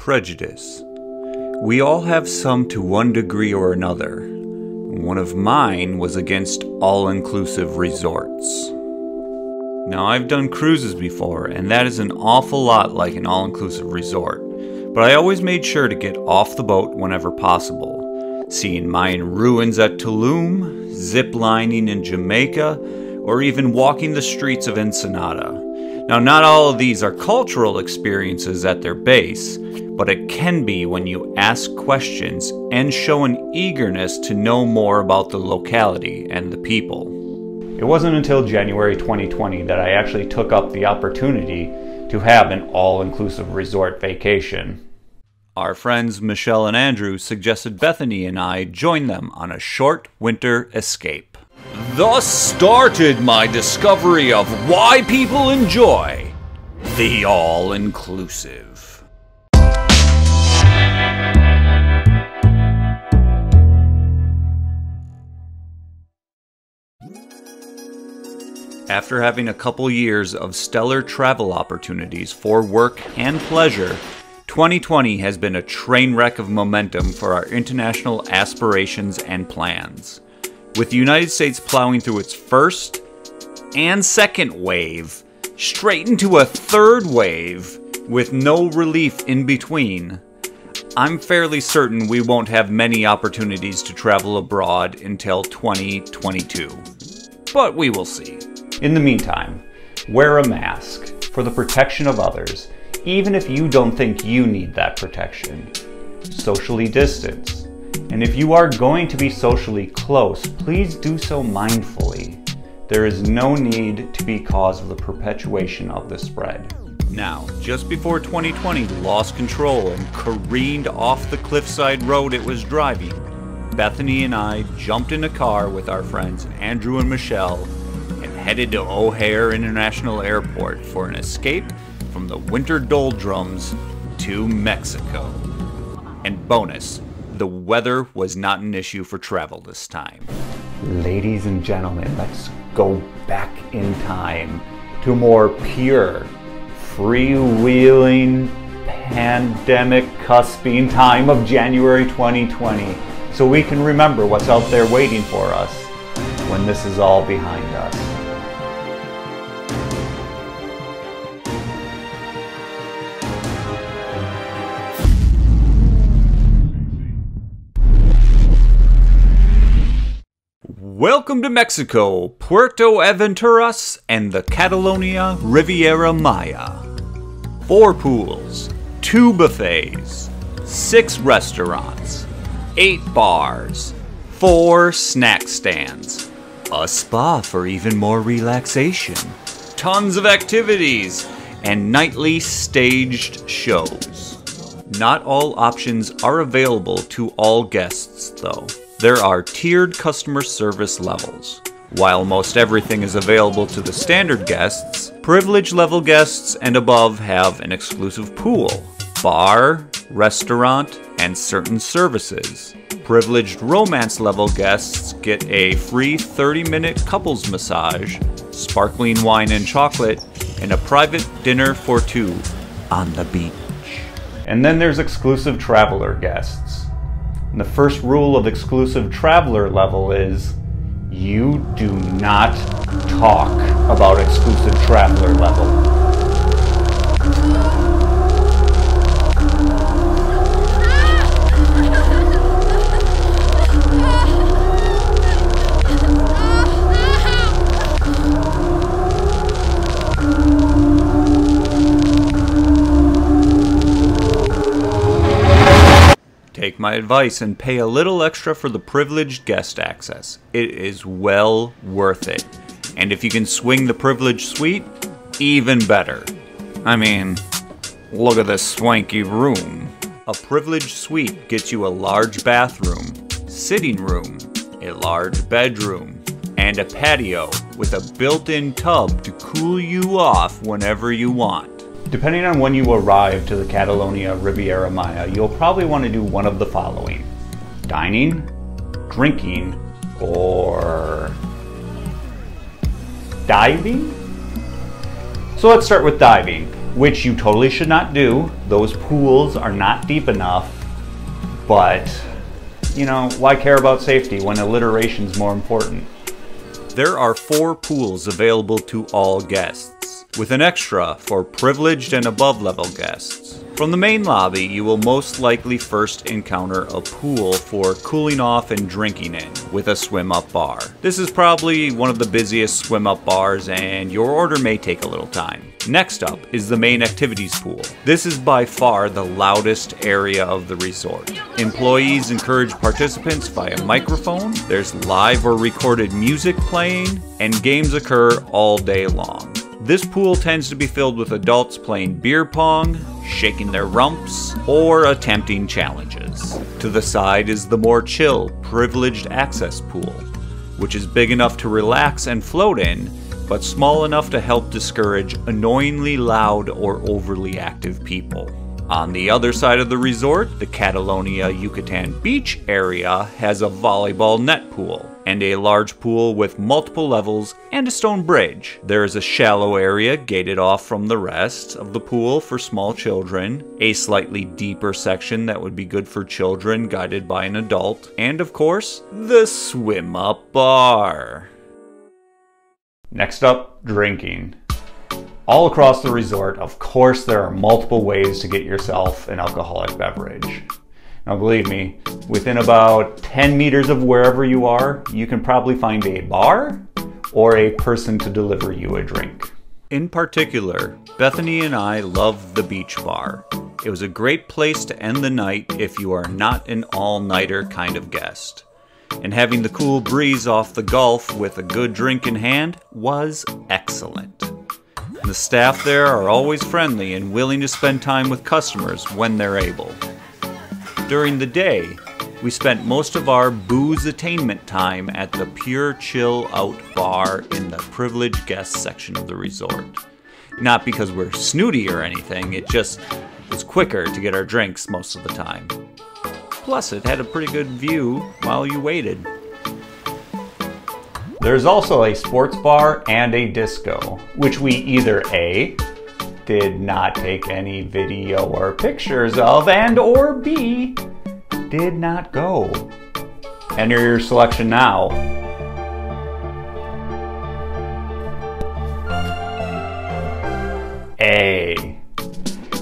Prejudice. We all have some to one degree or another. One of mine was against all-inclusive resorts. Now, I've done cruises before, and that is an awful lot like an all-inclusive resort, but I always made sure to get off the boat whenever possible, seeing Mayan ruins at Tulum, zip-lining in Jamaica, or even walking the streets of Ensenada. Now, not all of these are cultural experiences at their base, but it can be when you ask questions and show an eagerness to know more about the locality and the people. It wasn't until January 2020 that I actually took up the opportunity to have an all-inclusive resort vacation. Our friends Michelle and Andrew suggested Bethany and I join them on a short winter escape. Thus started my discovery of why people enjoy the all-inclusive. After having a couple years of stellar travel opportunities for work and pleasure, 2020 has been a train wreck of momentum for our international aspirations and plans. With the United States plowing through its first and second wave, straight into a third wave, with no relief in between, I'm fairly certain we won't have many opportunities to travel abroad until 2022. But we will see. In the meantime, wear a mask for the protection of others, even if you don't think you need that protection. Socially distance. And if you are going to be socially close, please do so mindfully. There is no need to be cause of the perpetuation of the spread. Now, just before 2020 lost control and careened off the cliffside road it was driving, Bethany and I jumped in a car with our friends Andrew and Michelle and headed to O'Hare International Airport for an escape from the winter doldrums to Mexico. And bonus, the weather was not an issue for travel this time. Ladies and gentlemen, let's go back in time to more pure, freewheeling, pandemic-cusping time of January 2020, so we can remember what's out there waiting for us when this is all behind us. Welcome to Mexico, Puerto Aventuras, and the Catalonia Riviera Maya. 4 pools, 2 buffets, 6 restaurants, 8 bars, 4 snack stands, a spa for even more relaxation, tons of activities, and nightly staged shows. Not all options are available to all guests, though. There are tiered customer service levels. While most everything is available to the standard guests, privilege level guests and above have an exclusive pool, bar, restaurant, and certain services. Privileged romance level guests get a free 30-minute couples massage, sparkling wine and chocolate, and a private dinner for 2 on the beach. And then there's exclusive traveler guests. And the first rule of exclusive traveler level is you do not talk about exclusive traveler level. Take my advice and pay a little extra for the privileged guest access. It is well worth it. And if you can swing the privileged suite, even better. I mean, look at this swanky room. A privileged suite gets you a large bathroom, sitting room, a large bedroom, and a patio with a built-in tub to cool you off whenever you want. Depending on when you arrive to the Catalonia Riviera Maya, you'll probably want to do one of the following: dining, drinking, or diving? So let's start with diving. which you totally should not do. Those pools are not deep enough, but you know, why care about safety when alliteration is more important? There are 4 pools available to all guests, with an extra for privileged and above level guests. From the main lobby, you will most likely first encounter a pool for cooling off and drinking in, with a swim-up bar. This is probably one of the busiest swim-up bars, and your order may take a little time. Next up is the main activities pool. This is by far the loudest area of the resort. Employees encourage participants via microphone, there's live or recorded music playing, and games occur all day long. This pool tends to be filled with adults playing beer pong, shaking their rumps, or attempting challenges. To the side is the more chill, privileged access pool, which is big enough to relax and float in, but small enough to help discourage annoyingly loud or overly active people. On the other side of the resort, the Catalonia Yucatan Beach area has a volleyball net pool, and a large pool with multiple levels and a stone bridge. There is a shallow area gated off from the rest of the pool for small children, a slightly deeper section that would be good for children guided by an adult, and of course, the swim-up bar. Next up, drinking. All across the resort, of course, there are multiple ways to get yourself an alcoholic beverage. Now believe me, within about 10 meters of wherever you are, you can probably find a bar or a person to deliver you a drink. In particular, Bethany and I love the beach bar. It was a great place to end the night if you are not an all-nighter kind of guest. And having the cool breeze off the Gulf with a good drink in hand was excellent. The staff there are always friendly and willing to spend time with customers when they're able. During the day, we spent most of our booze attainment time at the Pure Chill Out bar in the privileged guest section of the resort. Not because we're snooty or anything, it just was quicker to get our drinks most of the time. Plus, it had a pretty good view while you waited. There's also a sports bar and a disco, which we either A, did not take any video or pictures of, and or B, did not go. Enter your selection now. A.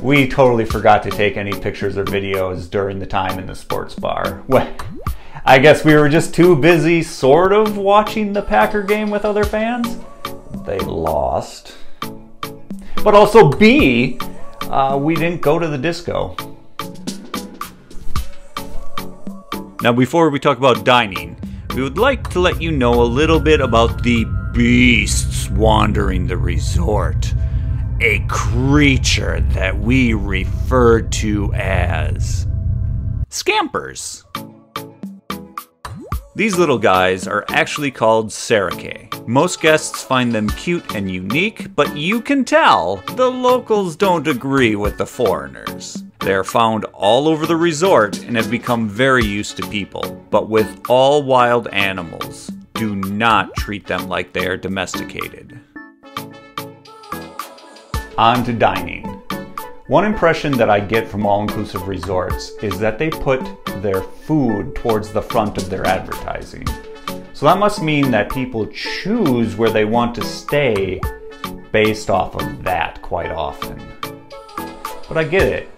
We totally forgot to take any pictures or videos during the time in the sports bar. Well, I guess we were just too busy sort of watching the Packer game with other fans. They lost. But also B, we didn't go to the disco. Now before we talk about dining, we would like to let you know a little bit about the beasts wandering the resort. A creature that we refer to as scampers. These little guys are actually called Sericae. Most guests find them cute and unique, but you can tell the locals don't agree with the foreigners. They are found all over the resort and have become very used to people. But with all wild animals, do not treat them like they are domesticated. On to dining. One impression that I get from all-inclusive resorts is that they put their food towards the front of their advertising. So that must mean that people choose where they want to stay based off of that quite often. But I get it.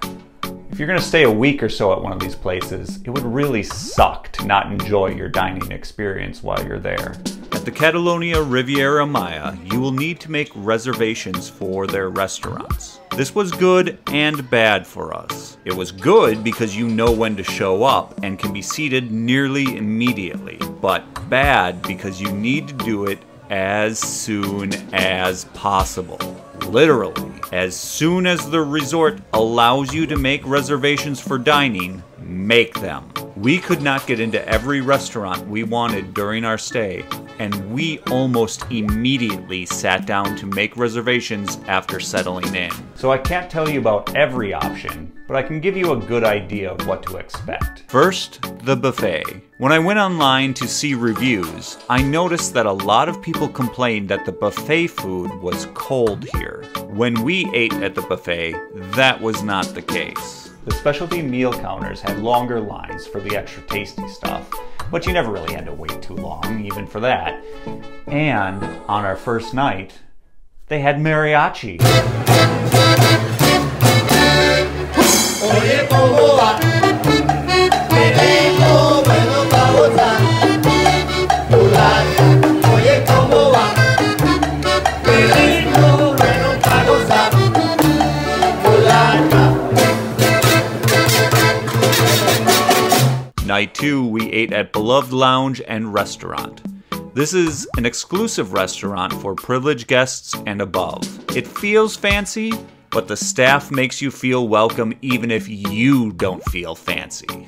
If you're going to stay a week or so at one of these places, it would really suck to not enjoy your dining experience while you're there. At the Catalonia Riviera Maya, you will need to make reservations for their restaurants. This was good and bad for us. It was good because you know when to show up and can be seated nearly immediately, but bad because you need to do it as soon as possible. Literally, as soon as the resort allows you to make reservations for dining, make them. We could not get into every restaurant we wanted during our stay, and we almost immediately sat down to make reservations after settling in. So I can't tell you about every option, but I can give you a good idea of what to expect. First, the buffet. When I went online to see reviews, I noticed that a lot of people complained that the buffet food was cold here. When we ate at the buffet, that was not the case. The specialty meal counters had longer lines for the extra tasty stuff, but you never really had to wait too long, even for that. And on our first night, they had mariachi. Oye, ¿cómo va? Te digo, bueno, pa' gozar. Mulata, oye, ¿cómo va? Te digo, bueno, pa' gozar. Mulata. Night 2, we ate at Beloved Lounge and Restaurant. This is an exclusive restaurant for privileged guests and above. It feels fancy, but the staff makes you feel welcome even if you don't feel fancy.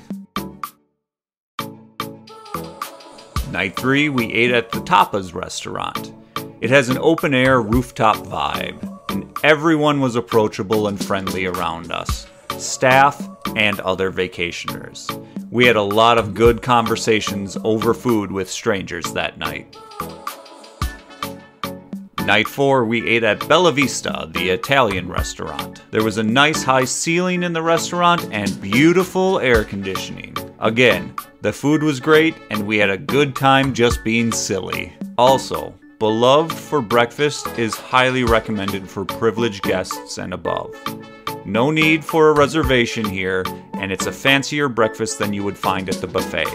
Night 3, we ate at the Tapas restaurant. It has an open-air rooftop vibe, and everyone was approachable and friendly around us, staff and other vacationers. We had a lot of good conversations over food with strangers that night. Night 4, we ate at Bella Vista, the Italian restaurant. There was a nice high ceiling in the restaurant and beautiful air conditioning. Again, the food was great and we had a good time just being silly. Also, Beloved for breakfast is highly recommended for privileged guests and above. No need for a reservation here, and it's a fancier breakfast than you would find at the buffet.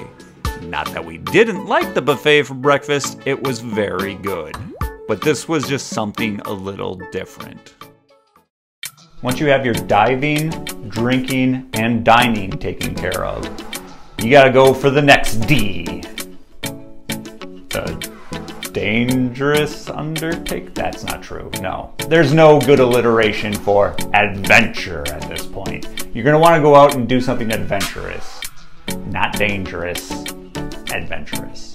Not that we didn't like the buffet for breakfast, it was very good. But this was just something a little different. Once you have your diving, drinking, and dining taken care of, you gotta go for the next D. The dangerous undertake? That's not true, no. There's no good alliteration for adventure at this point. You're gonna wanna go out and do something adventurous. Not dangerous, adventurous.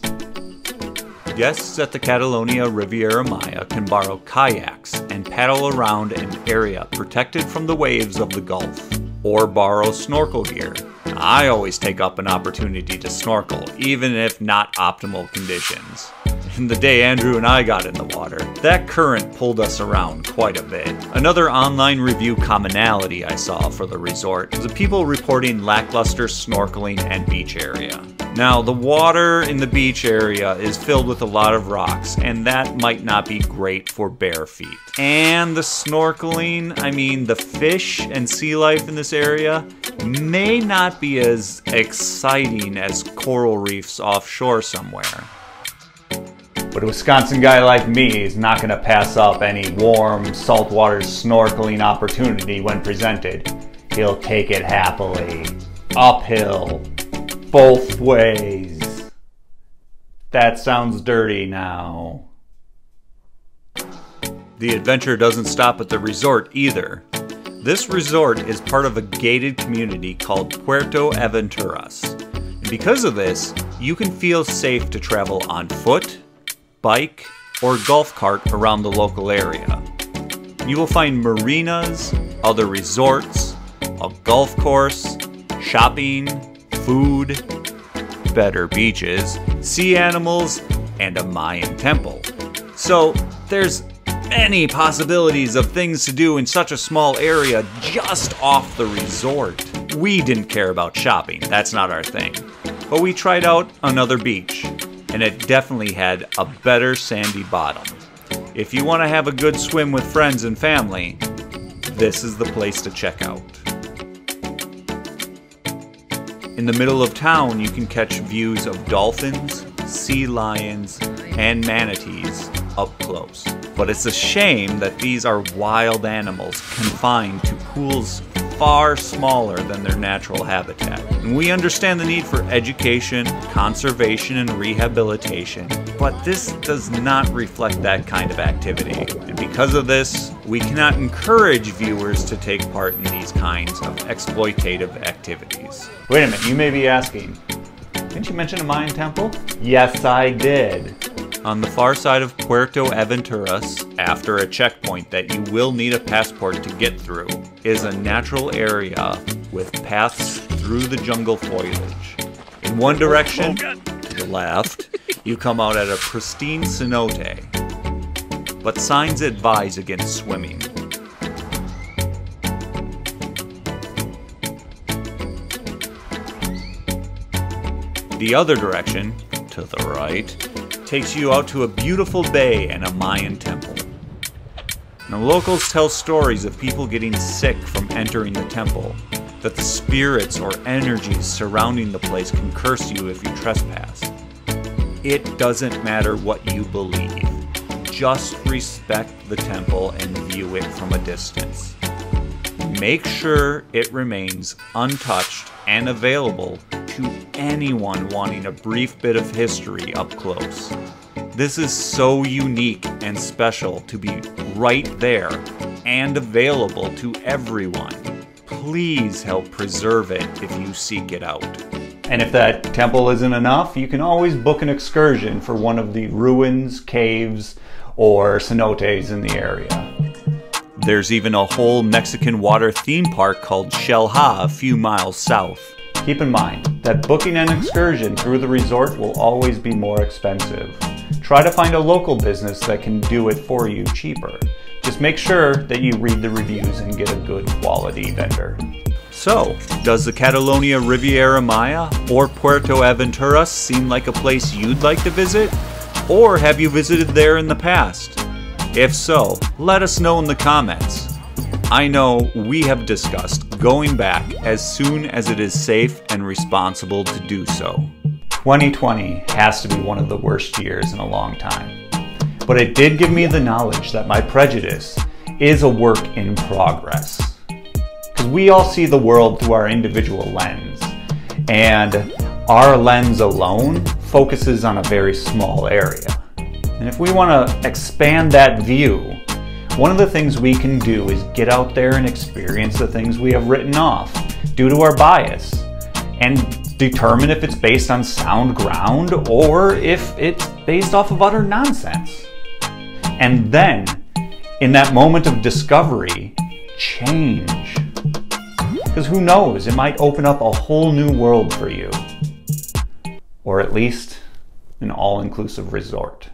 Guests at the Catalonia Riviera Maya can borrow kayaks and paddle around an area protected from the waves of the Gulf, or borrow snorkel gear. I always take up an opportunity to snorkel, even if not optimal conditions. And the day Andrew and I got in the water, that current pulled us around quite a bit. Another online review commonality I saw for the resort was people reporting lackluster snorkeling and beach area. Now, the water in the beach area is filled with a lot of rocks, and that might not be great for bare feet. And the snorkeling, I mean the fish and sea life in this area, may not be as exciting as coral reefs offshore somewhere. But a Wisconsin guy like me is not going to pass up any warm, saltwater snorkeling opportunity when presented. He'll take it happily. Uphill. Both ways. That sounds dirty now. The adventure doesn't stop at the resort either. This resort is part of a gated community called Puerto Aventuras. And because of this, you can feel safe to travel on foot, bike, or golf cart around the local area. You will find marinas, other resorts, a golf course, shopping, food, better beaches, sea animals, and a Mayan temple. So there's many possibilities of things to do in such a small area just off the resort. We didn't care about shopping, that's not our thing. But we tried out another beach, and it definitely had a better sandy bottom. If you want to have a good swim with friends and family, this is the place to check out. In the middle of town, you can catch views of dolphins, sea lions, and manatees up close. But it's a shame that these are wild animals confined to pools far smaller than their natural habitat. And we understand the need for education, conservation, and rehabilitation, but this does not reflect that kind of activity. And because of this, we cannot encourage viewers to take part in these kinds of exploitative activities. Wait a minute, you may be asking, didn't you mention a Mayan temple? Yes, I did. On the far side of Puerto Aventuras, after a checkpoint that you will need a passport to get through, is a natural area with paths through the jungle foliage. In one direction, to the left, you come out at a pristine cenote, but signs advise against swimming. The other direction, to the right, takes you out to a beautiful bay and a Mayan temple. Now, locals tell stories of people getting sick from entering the temple, that the spirits or energies surrounding the place can curse you if you trespass. It doesn't matter what you believe. Just respect the temple and view it from a distance. Make sure it remains untouched and available to anyone wanting a brief bit of history up close. This is so unique and special to be right there and available to everyone. Please help preserve it if you seek it out. And if that temple isn't enough, you can always book an excursion for one of the ruins, caves, or cenotes in the area. There's even a whole Mexican water theme park called Xel-Há a few miles south. Keep in mind that booking an excursion through the resort will always be more expensive. Try to find a local business that can do it for you cheaper. Just make sure that you read the reviews and get a good quality vendor. So, does the Catalonia Riviera Maya or Puerto Aventuras seem like a place you'd like to visit? Or have you visited there in the past? If so, let us know in the comments. I know we have discussed going back as soon as it is safe and responsible to do so. 2020 has to be one of the worst years in a long time. But it did give me the knowledge that my prejudice is a work in progress. Because we all see the world through our individual lens. And our lens alone focuses on a very small area. And if we want to expand that view, one of the things we can do is get out there and experience the things we have written off due to our bias and determine if it's based on sound ground or if it's based off of utter nonsense. And then, in that moment of discovery, change. Because who knows, it might open up a whole new world for you. Or at least an all-inclusive resort.